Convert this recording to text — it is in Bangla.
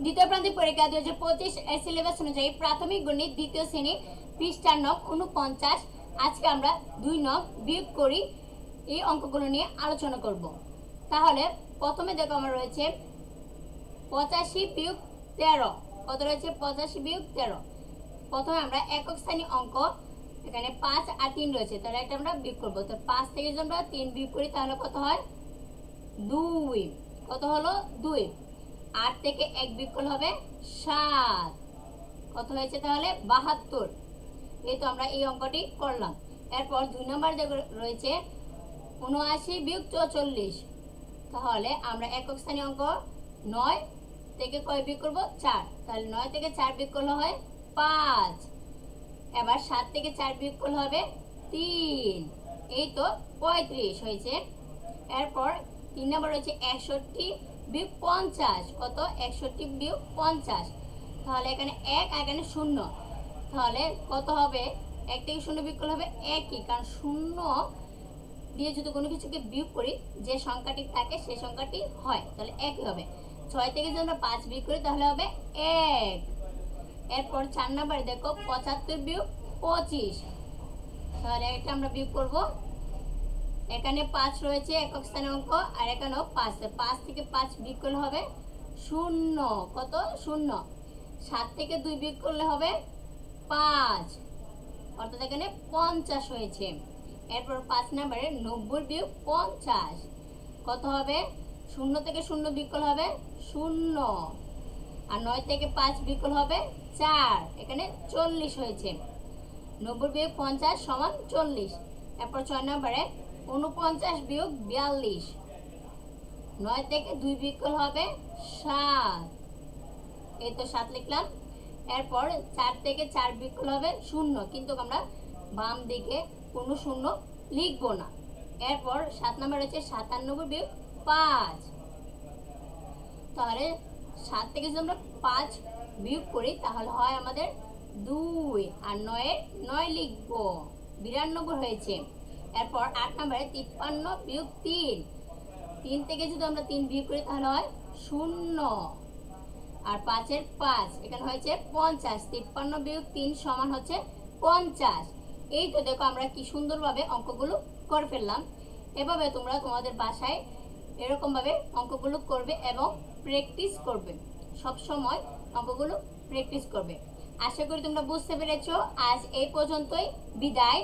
দ্বিতীয় প্রান্তিক পরীক্ষা 2025 এর সিলেবাস অনুযায়ী প্রাথমিক গণিত দ্বিতীয় শ্রেণী পৃষ্ঠা নং 49। আজকে আমরা 2 নং বিয়োগ করি এই অঙ্কগুলো নিয়ে আলোচনা করব। তাহলে প্রথমে দেখো আমার রয়েছে 85 বিয়োগ 13। কত রয়েছে? 85 বিয়োগ 13। প্রথমে আমরা একক শ্রেণী অঙ্ক, এখানে 5 আর 3 রয়েছে, তাহলে একটা আমরা বিয়োগ করব। তো 5 থেকে যদি আমরা 3 বিয়োগ করি তাহলে কত হয়? 2। কত হলো? 2। 8 থেকে 1 বিয়োগ করলে হবে 7। কত হয়েছে তাহলে? 72। এই তো আমরা এই অঙ্কটি করলাম। এরপর 2 নম্বর রয়েছে 79 বিয়োগ 44। তাহলে আমরা একক শ্রেণী অঙ্ক 9 থেকে কয় বিয়োগ করব? 4। তাহলে 9 থেকে 4 বিয়োগ করলে হয় 5। এবার 7 থেকে 4 বিয়োগ করলে হবে 3। এই তো 35 হয়েছে। এরপর 3 নম্বর রয়েছে 61 বিয়োগ 50। কত? 61 বিয়োগ 50। তাহলে এখানে 1 আর এখানে 0। তাহলে কত হবে? 1 থেকে 0 বিয়োগ করলে হবে 1ই, কারণ 0 দিয়ে যদি কোনো কিছুকে বিয়োগ করি যে সংখ্যাটি থাকে সেই সংখ্যাটি হয়, তাহলে 1ই হবে। 6 থেকে যদি আমরা 5 বিয়োগ করি তাহলে হবে 1। এরপর 4 নম্বরে দেখো 75 বিয়োগ 25। তাহলে এটা আমরা বিয়োগ করব। এখানে 5 রয়েছে একক স্থানে অঙ্ক, আর এখানেও 5। 5 থেকে 5 বিয়োগ করলে হবে 0। কত? 0। 7 থেকে 2 বিয়োগ করলে হবে 5, অর্থাৎ এখানে 50 হয়েছে। এরপর 5 নম্বরে 90 বিয়োগ 50। কত হবে? 0 থেকে 0 বিয়োগ করলে হবে 0, আর 9 থেকে 5 বিয়োগ করলে হবে 4। এখানে 40 হয়েছে। 90 বিয়োগ 50 সমান 40। এরপর 6 নম্বরে 49 বিয়োগ 42। 9 থেকে 2 বিয়োগ করলে হবে 7। এই তো 7 লিখলাম। এরপর 4 থেকে 4 বিয়োগ করলে হবে 0, কিন্তু আমরা বাম দিকে কোনো 0 লিখব না। এরপর 7 নম্বর হচ্ছে 97 বিয়োগ 5। তাহলে 7 থেকে যদি আমরা 5 বিয়োগ করি তাহলে হয় আমাদের 2, আর 9 লিখব, 92 হয়েছে। এরপর 8 নম্বরে 53 বিয়োগ 3। 3 থেকে যদি আমরা 3 বিয়োগ করি তাহলে হয় 0, আর 5-এর 5, এখানে হয়েছে 50। 53 বিয়োগ 3 সমান হচ্ছে 50। এই তো দেখো আমরা কি সুন্দরভাবে অঙ্কগুলো করে ফেললাম। এভাবে তোমরা তোমাদের বাসায় এরকমভাবে অঙ্কগুলো করবে এবং প্র্যাকটিস করবে। সব সময় অঙ্কগুলো প্র্যাকটিস করবে। আশা করি তোমরা বুঝতে পেরেছো। আজ এই পর্যন্তই, বিদায়।